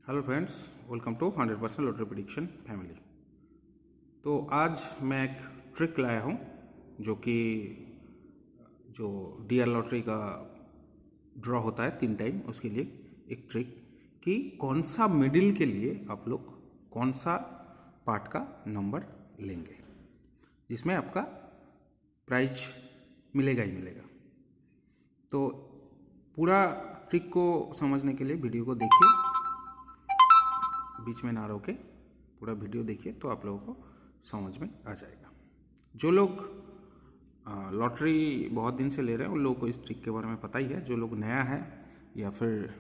Hello friends, welcome to 100% lottery prediction family. तो आज मैं एक ट्रिक लाया हूँ जो कि डीआर लॉटरी का ड्रॉ होता है 3 टाइम, उसके लिए एक ट्रिक कि कौन सा मिडिल के लिए आप लोग कौन सा पार्ट का नंबर लेंगे जिसमें आपका प्राइज मिलेगा ही मिलेगा। तो पूरा ट्रिक को समझने के लिए वीडियो को देखिए, बीच में ना रोके पूरा वीडियो देखिए तो आप लोगों को समझ में आ जाएगा। जो लोग लॉटरी बहुत दिन से ले रहे हैं उन लोगों को इस ट्रिक के बारे में पता ही है। जो लोग नया है या फिर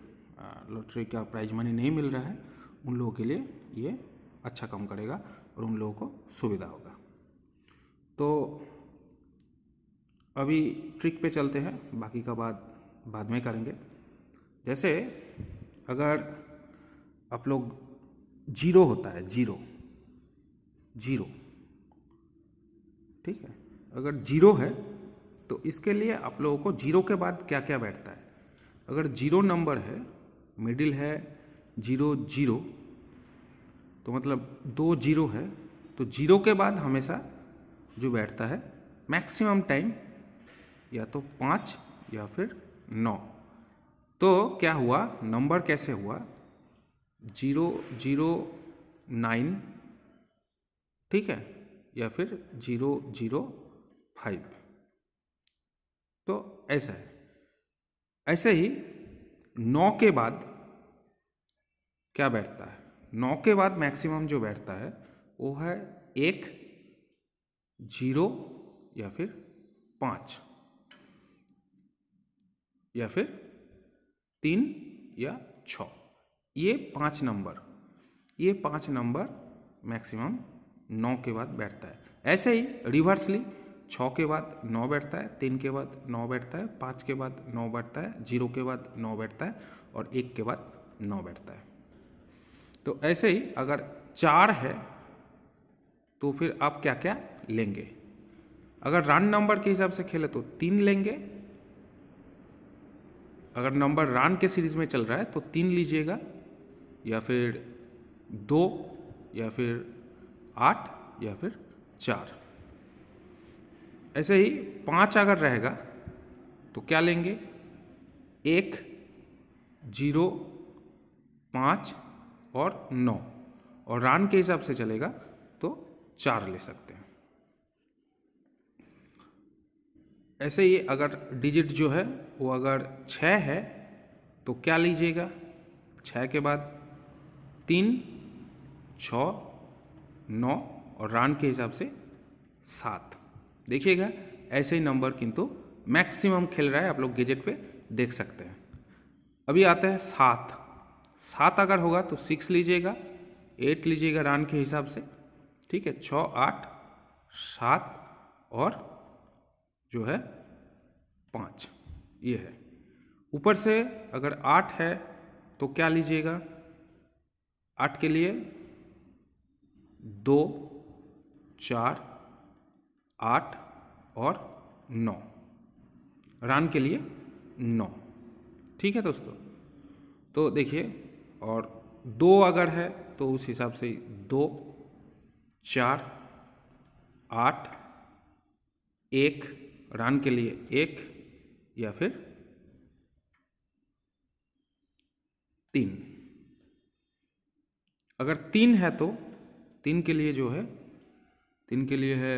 लॉटरी का प्राइज मनी नहीं मिल रहा है उन लोगों के लिए ये अच्छा काम करेगा और उन लोगों को सुविधा होगा। तो अभी ट्रिक पे चलते हैं, बाकी का बाद में करेंगे। जैसे अगर आप लोग जीरो होता है, जीरो, ठीक है, अगर जीरो है तो इसके लिए आप लोगों को जीरो के बाद क्या क्या बैठता है। अगर जीरो नंबर है, मिडिल है जीरो जीरो, तो मतलब 2 जीरो है, तो जीरो के बाद हमेशा जो बैठता है मैक्सिमम टाइम या तो 5 या फिर 9। तो क्या हुआ, नंबर कैसे हुआ, 009, ठीक है, या फिर 005। तो ऐसा है। ऐसे ही 9 के बाद क्या बैठता है, 9 के बाद मैक्सिमम जो बैठता है वो है 1, 0 या फिर 5 या फिर 3 या 6। ये 5 नंबर मैक्सिमम 9 के बाद बैठता है। ऐसे ही रिवर्सली 6 के बाद 9 बैठता है, 3 के बाद 9 बैठता है, 5 के बाद 9 बैठता है, 0 के बाद 9 बैठता है और 1 के बाद 9 बैठता है। तो ऐसे ही अगर 4 है तो फिर आप क्या क्या लेंगे। अगर राउंड नंबर के हिसाब से खेले तो 3 लेंगे। अगर नंबर रान के सीरीज में चल रहा है तो 3 लीजिएगा, या फिर 2 या फिर 8 या फिर 4। ऐसे ही 5 अगर रहेगा तो क्या लेंगे, 1, 0, 5 और 9, और रान के हिसाब से चलेगा तो 4 ले सकते हैं। ऐसे ही अगर डिजिट जो है वो अगर 6 है तो क्या लीजिएगा, 6 के बाद 3, 6, 9 और रान के हिसाब से 7। देखिएगा ऐसे ही नंबर किंतु मैक्सिमम खेल रहा है, आप लोग गैजेट पे देख सकते हैं। अभी आता है 7 अगर होगा तो 6 लीजिएगा, 8 लीजिएगा रान के हिसाब से, ठीक है, 6, 8, 7 और जो है 5, ये है। ऊपर से अगर 8 है तो क्या लीजिएगा, 8 के लिए 2, 4, 8 और 9, रान के लिए 9, ठीक है दोस्तों। तो देखिए, और 2 अगर है तो उस हिसाब से 2, 4, 8, 1 रान के लिए 1 या फिर 3। अगर 3 है तो 3 के लिए जो है, 3 के लिए है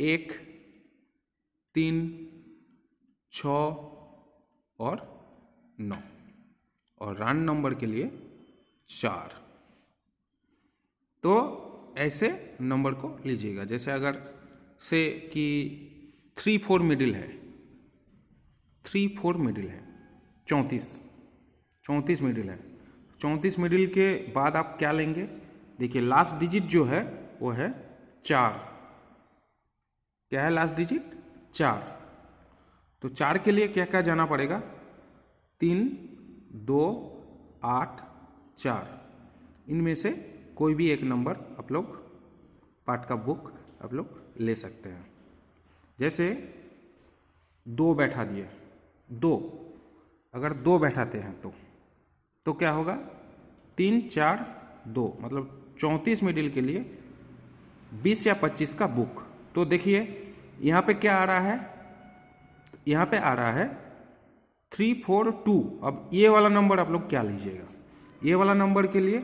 1, 3, 6 और 9, और रान नंबर के लिए 4। तो ऐसे नंबर को लीजिएगा। जैसे अगर से कि 3, 4 मिडिल है, 3, 4 मिडिल है, 34 मिडिल है, 34 मिडिल के बाद आप क्या लेंगे। देखिए लास्ट डिजिट जो है वो है 4। क्या है लास्ट डिजिट, 4। तो 4 के लिए क्या क्या जाना पड़ेगा, 3, 2, 8, 4, इनमें से कोई भी एक नंबर आप लोग पार्ट का बुक आप लोग ले सकते हैं। जैसे 2 बैठा दिए, 2 अगर 2 बैठाते हैं तो क्या होगा, 3 4 2 मतलब 34 मिडिल के लिए 20 या 25 का बुक। तो देखिए यहाँ पे क्या आ रहा है, यहाँ पे आ रहा है 342। अब ये वाला नंबर आप लोग क्या लीजिएगा, ये वाला नंबर के लिए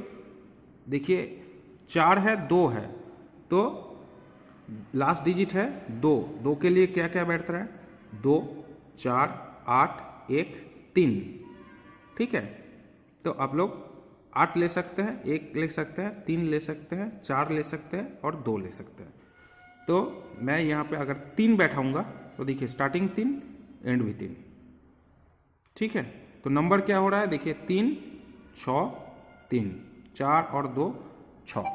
देखिए 4 है 2 है, तो लास्ट डिजिट है 2, 2 के लिए क्या क्या बैठ रहा है, 2 4 8 1 3, ठीक है। तो आप लोग 8 ले सकते हैं, 1 ले सकते हैं, 3 ले सकते हैं, 4 ले सकते हैं और 2 ले सकते हैं। तो मैं यहाँ पे अगर 3 बैठाऊंगा तो देखिए स्टार्टिंग 3 एंड भी 3, ठीक है। तो नंबर क्या हो रहा है, देखिए 3 6 3, 4 और 2 6,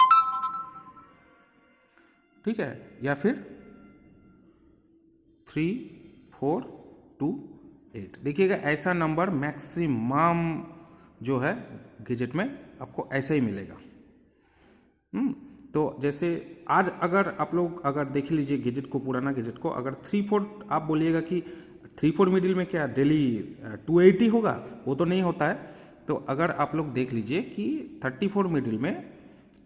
ठीक है। या फिर 3 4 2 8। देखिएगा ऐसा नंबर मैक्सिमम जो है गैजेट में आपको ऐसा ही मिलेगा। तो जैसे आज अगर आप लोग अगर देख लीजिए गैजेट को, पुराना गैजेट को, अगर 3 4 आप बोलिएगा कि 3 4 मिडिल में क्या डेली 280 होगा, वो तो नहीं होता है। तो अगर आप लोग देख लीजिए कि 34 मिडिल में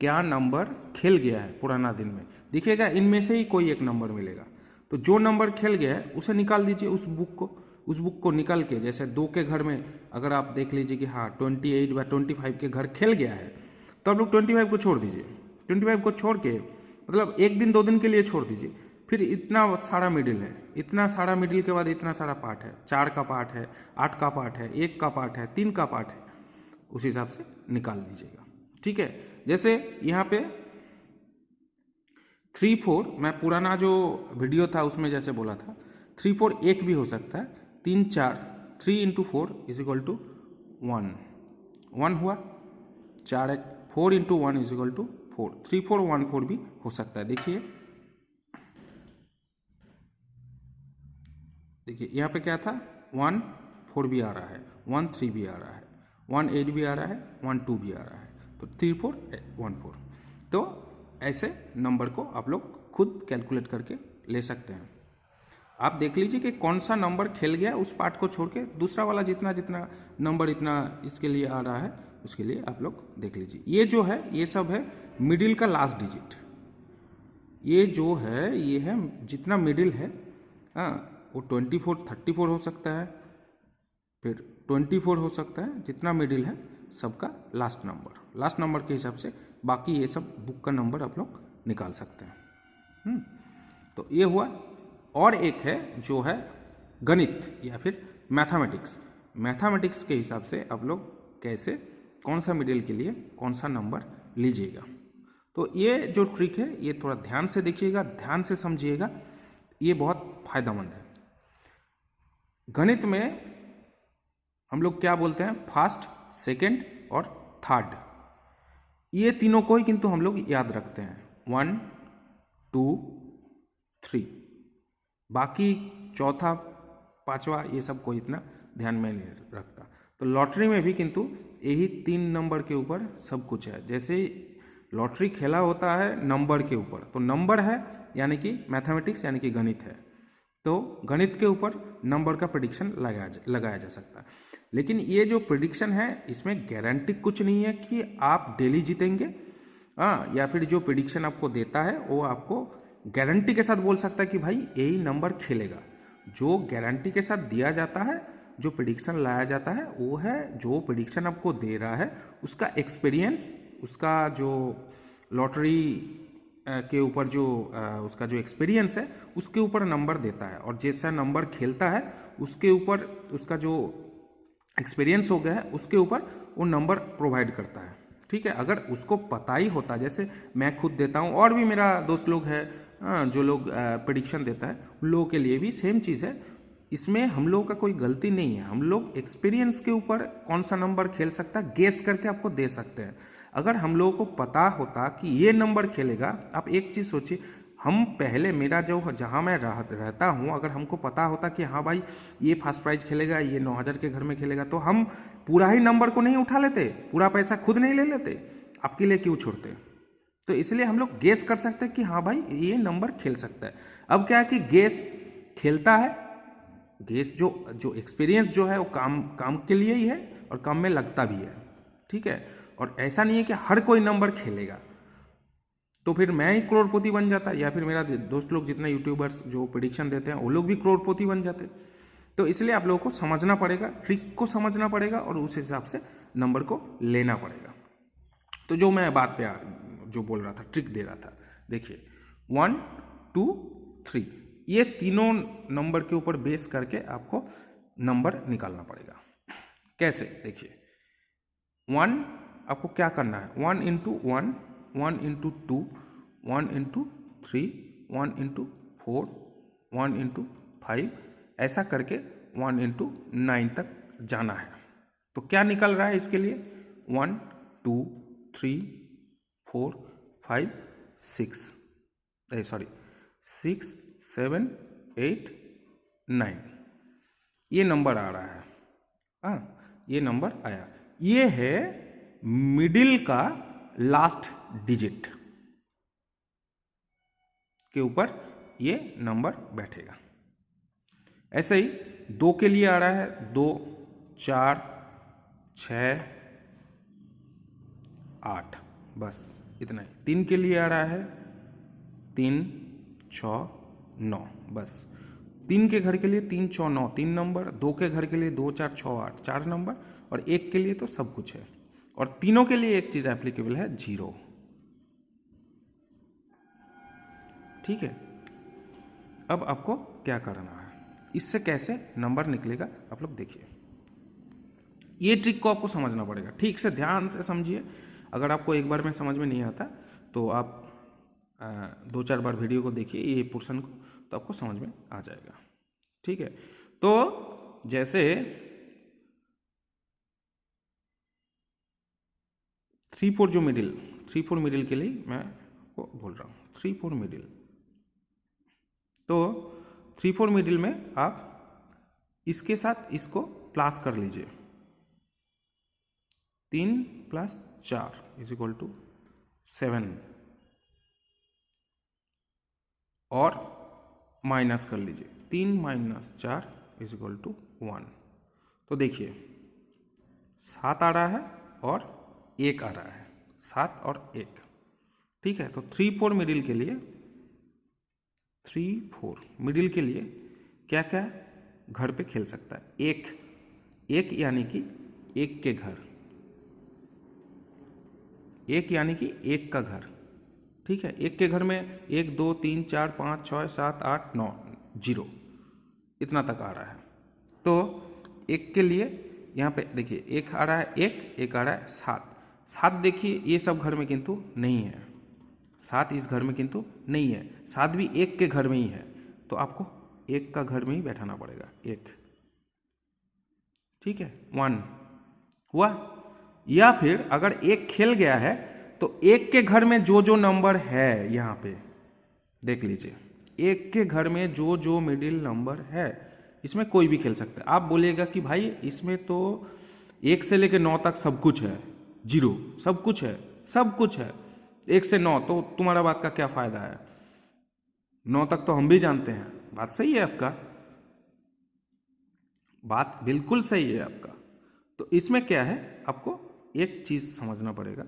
क्या नंबर खेल गया है पुराना दिन में, देखिएगा इनमें से ही कोई एक नंबर मिलेगा। तो जो नंबर खेल गया है उसे निकाल दीजिए, उस बुक को निकाल के, जैसे 2 के घर में अगर आप देख लीजिए कि हाँ 28 या 25 के घर खेल गया है, तो आप लोग 25 को छोड़ दीजिए। 25 को छोड़ के मतलब 1 दिन 2 दिन के लिए छोड़ दीजिए। फिर इतना सारा मिडिल है, इतना सारा मिडिल के बाद इतना सारा पार्ट है, 4 का पार्ट है, 8 का पार्ट है, 1 का पार्ट है, 3 का पार्ट है, उस हिसाब से निकाल लीजिएगा, ठीक है। जैसे यहाँ पे 3 4, मैं पुराना जो वीडियो था उसमें जैसे बोला था 3 4 1 भी हो सकता है, 3 4 3 इंटू 4 इज इक्वल टू 1 1 हुआ, 4 1 4 इंटू 1 इज इक्वल टू 4, 3 4 1 4 भी हो सकता है। देखिए यहाँ पे क्या था, 1 4 भी आ रहा है, 1 3 भी आ रहा है, 1 8 भी आ रहा है, 1 2 भी आ रहा है, तो 3 4 1 4। तो ऐसे नंबर को आप लोग खुद कैलकुलेट करके ले सकते हैं। आप देख लीजिए कि कौन सा नंबर खेल गया, उस पार्ट को छोड़ के दूसरा वाला जितना जितना नंबर इतना इसके लिए आ रहा है उसके लिए आप लोग देख लीजिए। ये जो है ये सब है मिडिल का लास्ट डिजिट, ये जो है ये है जितना मिडिल है, वो 24 34 हो सकता है, फिर 24 हो सकता है, जितना मिडिल है सबका लास्ट नंबर के हिसाब से बाकी ये सब बुक का नंबर आप लोग निकाल सकते हैं। तो ये हुआ। और एक है जो है गणित या फिर मैथमेटिक्स के हिसाब से आप लोग कैसे कौन सा मिडिल के लिए कौन सा नंबर लीजिएगा। तो ये जो ट्रिक है ये थोड़ा ध्यान से देखिएगा, ध्यान से समझिएगा, ये बहुत फायदेमंद है। गणित में हम लोग क्या बोलते हैं, फर्स्ट सेकंड और थर्ड, ये तीनों को ही किंतु हम लोग याद रखते हैं, 1 2 3, बाकी चौथा पांचवा ये सब कोई इतना ध्यान में नहीं रखता। तो लॉटरी में भी किंतु यही 3 नंबर के ऊपर सब कुछ है। जैसे लॉटरी खेला होता है नंबर के ऊपर, तो नंबर है यानी कि मैथमेटिक्स यानी कि गणित है, तो गणित के ऊपर नंबर का प्रेडिक्शन लगाया जा सकता है। लेकिन ये जो प्रेडिक्शन है इसमें गारंटी कुछ नहीं है कि आप डेली जीतेंगे, या फिर जो प्रेडिक्शन आपको देता है वो आपको गारंटी के साथ बोल सकता है कि भाई यही नंबर खेलेगा। जो गारंटी के साथ दिया जाता है, जो प्रेडिक्शन लाया जाता है, वो है जो प्रेडिक्शन आपको दे रहा है उसका एक्सपीरियंस, उसका जो लॉटरी के ऊपर जो उसका जो एक्सपीरियंस है उसके ऊपर नंबर देता है, और जैसा नंबर खेलता है उसके ऊपर उसका जो एक्सपीरियंस हो गया है उसके ऊपर वो नंबर प्रोवाइड करता है, ठीक है। अगर उसको पता ही होता, जैसे मैं खुद देता हूँ और भी मेरा दोस्त लोग है जो लोग प्रेडिक्शन देता है, उन लोगों के लिए भी सेम चीज़ है। इसमें हम लोगों का कोई गलती नहीं है, हम लोग एक्सपीरियंस के ऊपर कौन सा नंबर खेल सकता है गेस करके आपको दे सकते हैं। अगर हम लोगों को पता होता कि ये नंबर खेलेगा, आप एक चीज़ सोचिए, हम पहले मेरा जो जहाँ मैं रहता हूँ, अगर हमको पता होता कि हाँ भाई ये फर्स्ट प्राइज खेलेगा, ये 9000 के घर में खेलेगा, तो हम पूरा ही नंबर को नहीं उठा लेते, पूरा पैसा खुद नहीं ले लेते, आपके लिए क्यों छोड़ते। तो इसलिए हम लोग गेस कर सकते हैं कि हाँ भाई ये नंबर खेल सकता है। अब क्या है कि गेस खेलता है, गेस जो एक्सपीरियंस जो है वो काम के लिए ही है और काम में लगता भी है, ठीक है। और ऐसा नहीं है कि हर कोई नंबर खेलेगा, तो फिर मैं ही करोड़पति बन जाता, या फिर मेरा दोस्त लोग जितने यूट्यूबर्स जो प्रेडिक्शन देते हैं वो लोग भी करोड़पति बन जाते। तो इसलिए आप लोगों को समझना पड़ेगा, ट्रिक को समझना पड़ेगा और उस हिसाब से नंबर को लेना पड़ेगा। तो जो मैं बात पे जो बोल रहा था, ट्रिक दे रहा था, देखिए 1 2 3 ये तीनों नंबर के ऊपर बेस करके आपको नंबर निकालना पड़ेगा। कैसे, देखिए 1 आपको क्या करना है, 1 into 1, 1 into 2, 1 into 3, 1 into 4, 1 into 5, ऐसा करके 1 इंटू 9 तक जाना है। तो क्या निकल रहा है इसके लिए, 1 2 3 4 5 6 7 8 9 ये नंबर आ रहा है। हाँ, ये नंबर आया, ये है मिडिल का लास्ट डिजिट के ऊपर ये नंबर बैठेगा। ऐसे ही 2 के लिए आ रहा है 2 4 6 8, बस इतना ही। 3 के लिए आ रहा है 3 6 9, बस 3 के घर के लिए 3 6 9 3 नंबर, 2 के घर के लिए 2 4 6 8 4 नंबर, और 1 के लिए तो सब कुछ है। और तीनों के लिए एक चीज एप्लीकेबल है, 0। ठीक है, अब आपको क्या करना है, इससे कैसे नंबर निकलेगा आप लोग देखिए। ये ट्रिक को आपको समझना पड़ेगा, ठीक से ध्यान से समझिए। अगर आपको एक बार में समझ में नहीं आता तो आप 2-4 बार वीडियो को देखिए ये पोर्शन को, तो आपको समझ में आ जाएगा। ठीक है, तो जैसे 3 4 जो मिडिल, 3 4 मिडिल के लिए मैं आपको बोल रहा हूँ, 3 4 मिडिल। तो 3 4 मिडिल में आप इसके साथ इसको प्लस कर लीजिए, 3 + 4 = 7, और माइनस कर लीजिए, 3 - 4 = 1। तो देखिए 7 आ रहा है और 1 आ रहा है, 7 और 1। ठीक है, तो 3 4 मिडिल के लिए, 3 4 मिडिल के लिए क्या क्या घर पे खेल सकता है, एक यानी कि 1 के घर, 1 यानी कि 1 का घर। ठीक है, 1 के घर में 1 2 3 4 5 6 7 8 9 0 इतना तक आ रहा है। तो 1 के लिए यहाँ पे देखिए 1 आ रहा है, 1 आ रहा है 7 देखिए ये सब घर में किंतु नहीं है, 7 इस घर में किंतु नहीं है, 7 भी 1 के घर में ही है, तो आपको 1 का घर में ही बैठाना पड़ेगा, 1। ठीक है, 1 हुआ। या फिर अगर 1 खेल गया है तो 1 के घर में जो जो नंबर है यहाँ पे देख लीजिए, 1 के घर में जो जो मिडिल नंबर है इसमें कोई भी खेल सकता है। आप बोलिएगा कि भाई इसमें तो 1 से लेकर 9 तक सब कुछ है, 0 सब कुछ है, सब कुछ है 1 से 9, तो तुम्हारा बात का क्या फायदा है, 9 तक तो हम भी जानते हैं। बात सही है आपका, बात बिल्कुल सही है आपका। तो इसमें क्या है, आपको एक चीज समझना पड़ेगा,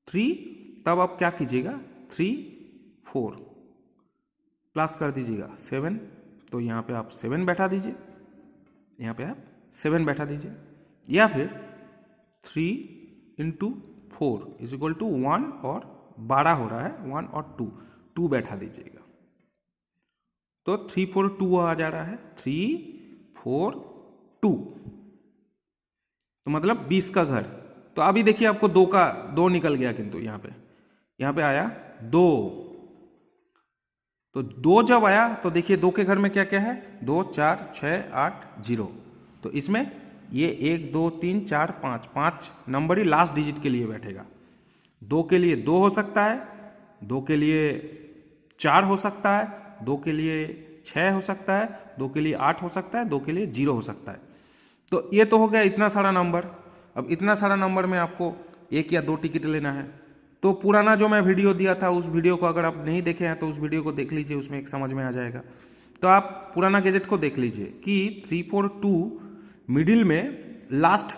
3 तब आप क्या कीजिएगा, 3 4 प्लस कर दीजिएगा 7, तो यहाँ पे आप 7 बैठा दीजिए, यहाँ पे आप 7 बैठा दीजिए। या फिर 3 × 4 = 1, और 12 हो रहा है, 1 और 2 बैठा दीजिएगा, तो 3 4 2 आ जा रहा है, 3 4 2, तो मतलब 20 का घर। तो अभी देखिए आपको 2 निकल गया, किंतु यहाँ पे आया 2, तो 2 जब आया तो देखिए 2 के घर में क्या क्या है, 2 4 6 8 0, तो इसमें ये 1 2 3 4 5 नंबर ही लास्ट डिजिट के लिए बैठेगा। 2 के लिए 2 हो सकता है, 2 के लिए 4 हो सकता है, 2 के लिए 6 हो सकता है, 2 के लिए 8 हो सकता है, 2 के लिए 0 हो सकता है। तो ये तो हो गया इतना सारा नंबर। अब इतना सारा नंबर में आपको 1 या 2 टिकट लेना है। तो पुराना जो मैं वीडियो दिया था उस वीडियो को अगर आप नहीं देखे हैं तो उस वीडियो को देख लीजिए, उसमें एक समझ में आ जाएगा। तो आप पुराना गैजेट को देख लीजिए कि 3 4 2 मिडिल में लास्ट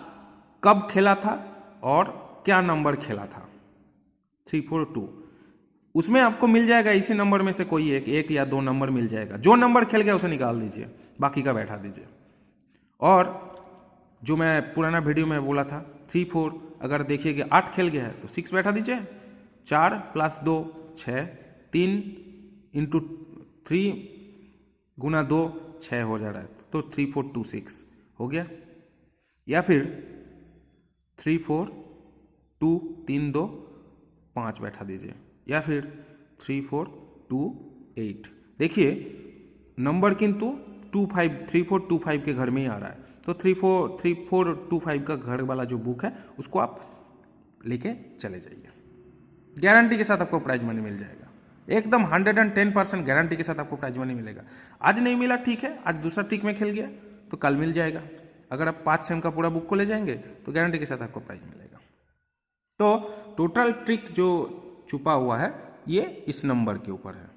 कब खेला था और क्या नंबर खेला था, 3 4 2, उसमें आपको मिल जाएगा इसी नंबर में से कोई एक या दो नंबर मिल जाएगा। जो नंबर खेल गया उसे निकाल दीजिए, बाकी का बैठा दीजिए। और जो मैं पुराना वीडियो में बोला था 3 4, अगर देखिए कि 8 खेल गया है तो 6 बैठा दीजिए, 4 + 2 6, 3 × 3 × 2 6 हो जा रहा है, तो 3 4 2 6 हो गया। या फिर 3 4 2 3 2 5 बैठा दीजिए, या फिर 3 4 2 8। देखिए नंबर किंतु 2 5 3 4 2 5 के घर में ही आ रहा है, तो 3 4 2 5 का घर वाला जो बुक है उसको आप लेके चले जाइए। गारंटी के साथ आपको प्राइज मनी मिल जाएगा, एकदम 110% गारंटी के साथ आपको प्राइज मनी मिलेगा। आज नहीं मिला ठीक है, आज दूसरा ट्रिक में खेल गया तो कल मिल जाएगा। अगर आप 5 सेम का पूरा बुक को ले जाएंगे तो गारंटी के साथ आपको प्राइज मिलेगा। तो टोटल ट्रिक जो छुपा हुआ है ये इस नंबर के ऊपर है,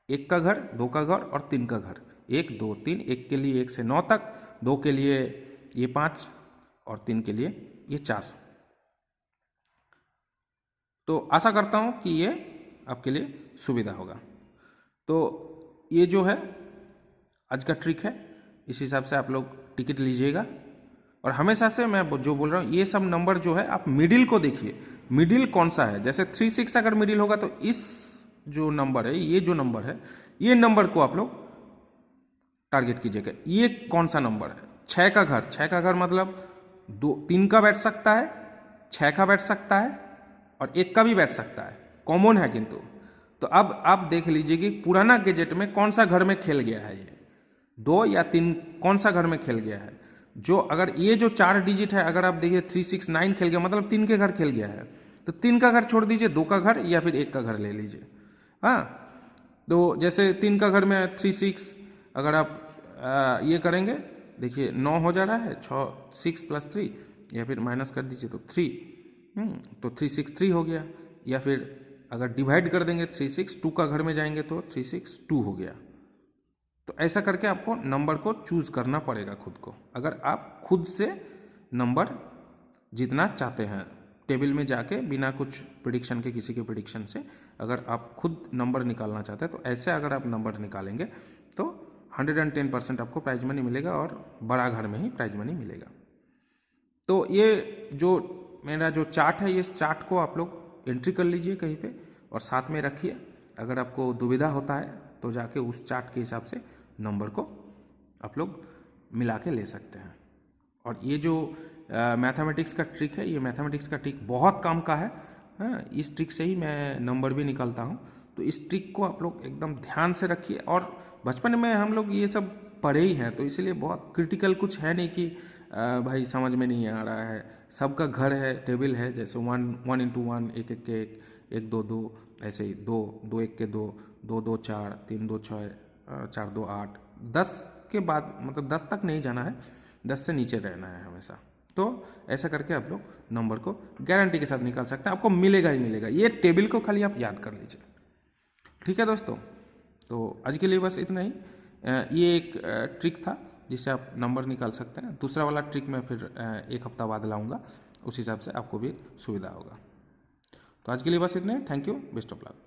1 का घर, 2 का घर और 3 का घर। 1 2 3, 1 के लिए 1 से 9 तक, 2 के लिए ये 5 और 3 के लिए ये 4। तो आशा करता हूँ कि ये आपके लिए सुविधा होगा। तो ये जो है आज का ट्रिक है, इस हिसाब से आप लोग टिकट लीजिएगा। और हमेशा से मैं जो बोल रहा हूँ ये सब नंबर जो है आप मिडिल को देखिए, मिडिल कौन सा है। जैसे 3 6 अगर मिडिल होगा तो इस जो नंबर है, ये जो नंबर है, ये नंबर को आप लोग टारगेट कीजिएगा। ये कौन सा नंबर है, 6 का घर। 6 का घर मतलब 3 का बैठ सकता है, 6 का बैठ सकता है और 1 का भी बैठ सकता है, कॉमन है किंतु। तो अब आप देख लीजिए कि पुराना गैजेट में कौन सा घर में खेल गया है, ये 2 या 3 कौन सा घर में खेल गया है। जो अगर ये जो 4 डिजिट है, अगर आप देखिए 3 6 9 खेल गया मतलब 3 के घर खेल गया है, तो 3 का घर छोड़ दीजिए, 2 का घर या फिर 1 का घर ले लीजिए। हाँ, तो जैसे 3 का घर में 3 6 अगर आप ये करेंगे, देखिए 9 हो जा रहा है, 6 + 3 या फिर माइनस कर दीजिए तो 3, तो 3 6 3 हो गया। या फिर अगर डिवाइड कर देंगे 3 6 2 का घर में जाएंगे तो 3 6 2 हो गया। तो ऐसा करके आपको नंबर को चूज करना पड़ेगा खुद को। अगर आप खुद से नंबर जीतना चाहते हैं, टेबल में जाके बिना कुछ प्रिडिक्शन के, किसी के प्रिडिक्शन से अगर आप खुद नंबर निकालना चाहते हैं, तो ऐसे अगर आप नंबर निकालेंगे तो 110% आपको प्राइज मनी मिलेगा और बड़ा घर में ही प्राइज मनी मिलेगा। तो ये जो मेरा जो चार्ट है, इस चार्ट को आप लोग एंट्री कर लीजिए कहीं पे और साथ में रखिए। अगर आपको दुविधा होता है तो जाके उस चार्ट के हिसाब से नंबर को आप लोग मिला के ले सकते हैं। और ये जो मैथमेटिक्स का ट्रिक है, ये मैथमेटिक्स का ट्रिक बहुत काम का है। हाँ, इस ट्रिक से ही मैं नंबर भी निकालता हूँ। तो इस ट्रिक को आप लोग एकदम ध्यान से रखिए। और बचपन में हम लोग ये सब पढ़े ही हैं, तो इसलिए बहुत क्रिटिकल कुछ है नहीं कि भाई समझ में नहीं आ रहा है। सबका घर है, टेबल है, जैसे 1 × 1 1 1 के 1 2 2, ऐसे ही 2 2 1 के 2 2 2 4 3 2 6 4 2 8, 10 के बाद मतलब 10 तक नहीं जाना है, 10 से नीचे रहना है हमेशा। तो ऐसा करके आप लोग नंबर को गारंटी के साथ निकाल सकते हैं, आपको मिलेगा ही मिलेगा। ये टेबल को खाली आप याद कर लीजिए। ठीक है दोस्तों, तो आज के लिए बस इतना ही। ये एक ट्रिक था जिससे आप नंबर निकाल सकते हैं। दूसरा वाला ट्रिक मैं फिर 1 हफ्ता बाद लाऊंगा, उस हिसाब से आपको भी सुविधा होगा। तो आज के लिए बस इतना ही। Thank you, best of luck.